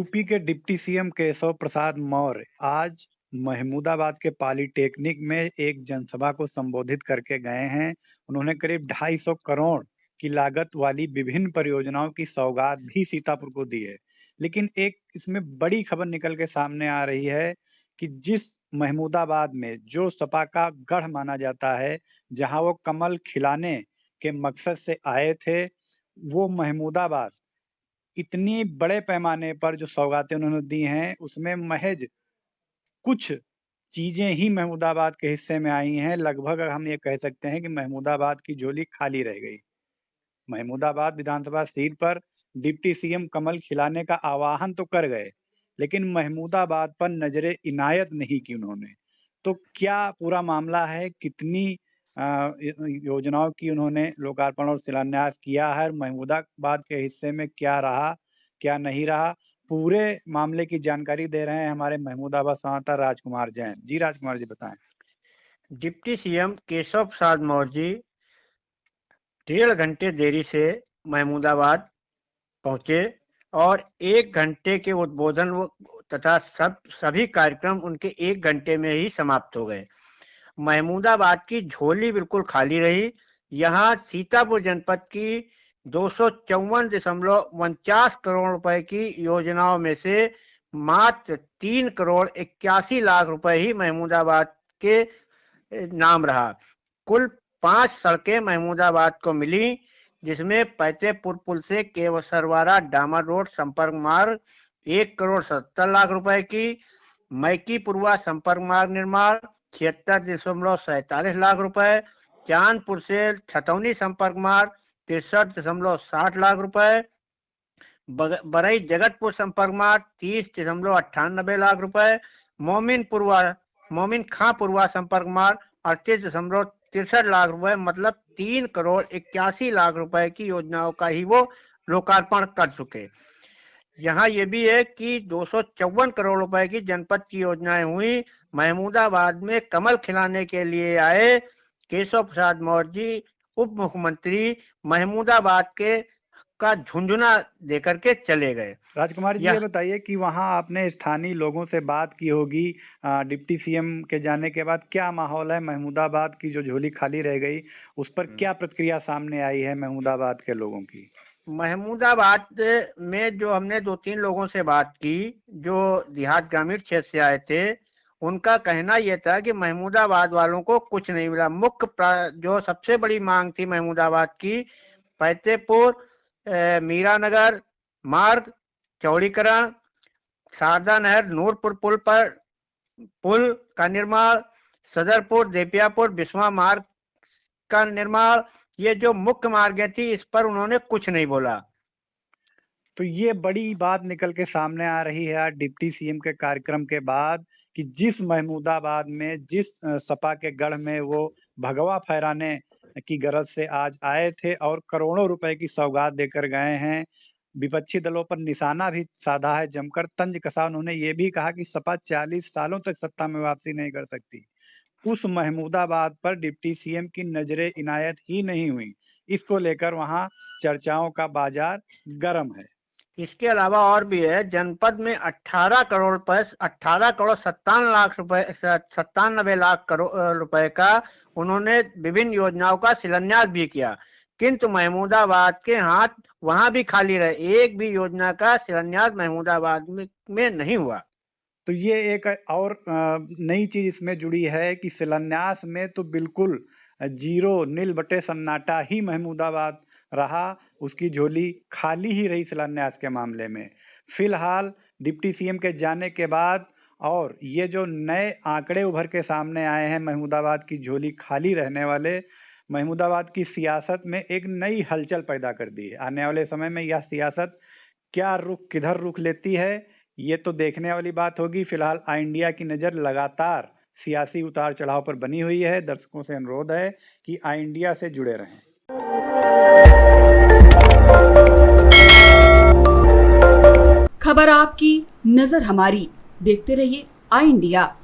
UP के deputy CM Keshav Prasad Maurya आज महमूदाबाद के पॉलिटेक्निक में एक जनसभा को संबोधित करके गए हैं। उन्होंने करीब 250 करोड़ की लागत वाली विभिन्न परियोजनाओं की सौगात भी सीतापुर को दी है। लेकिन एक इसमें बड़ी खबर निकल के सामने आ रही है कि जिस महमूदाबाद में जो सपा का गढ़ माना जाता है, जहां वो कमल खिलाने के मकसद से आए थे, वो महमूदाबाद इतनी बड़े पैमाने पर जो सौगातें उन्होंने दी हैं, उसमें महज कुछ चीजें ही महमूदाबाद के हिस्से में आई हैं। लगभग हम ये कह सकते हैं कि महमूदाबाद की झोली खाली रह गई। महमूदाबाद विधानसभा सीट पर डिप्टी सीएम कमल खिलाने का आह्वान तो कर गए, लेकिन महमूदाबाद पर नजरे इनायत नहीं की उन्होंने। तो क्या पूरा मामला है, कितनी योजनाओं की उन्होंने लोकार्पण और शिलान्यास किया है, महमूदाबाद के हिस्से में क्या रहा क्या नहीं रहा, पूरे मामले की जानकारी दे रहे हैं हमारे महमूदाबाद संवाददाता राजकुमार जैन। जी राजकुमार जी, बताएं। डिप्टी सीएम केशव प्रसाद मौर्य जी 1.5 घंटे देरी से महमूदाबाद पहुंचे और 1 घंटे के उद्बोधन तथा सभी कार्यक्रम उनके 1 घंटे में ही समाप्त हो गए। महमूदाबाद की झोली बिल्कुल खाली रही। यहाँ सीतापुर जनपद की 254.49 करोड़ रुपए की योजनाओं में से मात्र 3 करोड़ 81 लाख रुपए ही महमूदाबाद के नाम रहा। कुल 5 सड़कें महमूदाबाद को मिली, जिसमें फतेहपुर पुल से केवसरवाड़ा डामर रोड संपर्क मार्ग 1 करोड़ 70 लाख रुपए की, मैकी पुरवा संपर्क मार्ग निर्माण 76.47 लाख रुपए, चांदपुर से छतौनी संपर्क मार्ग 63.60 लाख रुपए, बरई जगतपुर संपर्क मार्ग 30.98 लाख रुपए, मोमिन खां पुरवा संपर्क मार्ग 38.63 लाख रुपए, मतलब 3 करोड़ 81 लाख रुपए की योजनाओं का ही वो लोकार्पण कर चुके। यहाँ ये भी है कि 254 करोड़ रुपए की जनपद की योजनाएं हुई। महमूदाबाद में कमल खिलाने के लिए आए केशव प्रसाद मौर्य जी उप मुख्यमंत्री महमूदाबाद का झुंझुना देकर के चले गए। राजकुमार जी, ये बताइए कि वहां आपने स्थानीय लोगों से बात की होगी डिप्टी सीएम के जाने के बाद, क्या माहौल है? महमूदाबाद की जो झोली खाली रह गई, उस पर क्या प्रतिक्रिया सामने आई है महमूदाबाद के लोगों की? महमूदाबाद में जो हमने 2-3 लोगों से बात की जो देहात ग्रामीण क्षेत्र से आए थे, उनका कहना यह था कि महमूदाबाद वालों को कुछ नहीं मिला। मुख्य जो सबसे बड़ी मांग थी महमूदाबाद की, फतेहपुर मीरानगर मार्ग चौड़ीकरण, शारदा नहर नूरपुर पुल का निर्माण, सदरपुर देपियापुर बिस्वा मार्ग का निर्माण, ये जो मुख्य मार्गें थी इस पर उन्होंने कुछ नहीं बोला। तो ये बड़ी बात निकल के सामने आ रही है आज डिप्टी सीएम के कार्यक्रम के बाद कि जिस महमूदाबाद में, जिस सपा के गढ़ में वो भगवा फहराने की गरज से आज आए थे और करोड़ों रुपए की सौगात देकर गए हैं, विपक्षी दलों पर निशाना भी साधा है, जमकर तंज कसा। उन्होंने ये भी कहा कि सपा 40 सालों तक सत्ता में वापसी नहीं कर सकती। उस महमूदाबाद पर डिप्टी सीएम की नजरे इनायत ही नहीं हुई। इसको लेकर वहां चर्चाओं का बाजार गर्म है। इसके अलावा और भी है। जनपद में 18 करोड़ 97 लाख रुपए का उन्होंने विभिन्न योजनाओं का शिलान्यास भी किया, किंतु महमूदाबाद के हाथ वहां भी खाली रहे। एक भी योजना का शिलान्यास महमूदाबाद में नहीं हुआ। तो ये एक और नई चीज इसमें जुड़ी है कि शिलान्यास में तो बिल्कुल जीरो, नील बटे सन्नाटा ही महमूदाबाद रहा, उसकी झोली खाली ही रही शिलान्यास के मामले में। फिलहाल डिप्टी सीएम के जाने के बाद और ये जो नए आंकड़े उभर के सामने आए हैं महमूदाबाद की झोली खाली रहने वाले, महमूदाबाद की सियासत में एक नई हलचल पैदा कर दी है। आने वाले समय में यह सियासत क्या रुख, किधर रुख लेती है, ये तो देखने वाली बात होगी। फिलहाल आई इंडिया की नज़र लगातार सियासी उतार चढ़ाव पर बनी हुई है। दर्शकों से अनुरोध है कि आई इंडिया से जुड़े रहें। खबर आपकी, नजर हमारी। देखते रहिए आई इंडिया।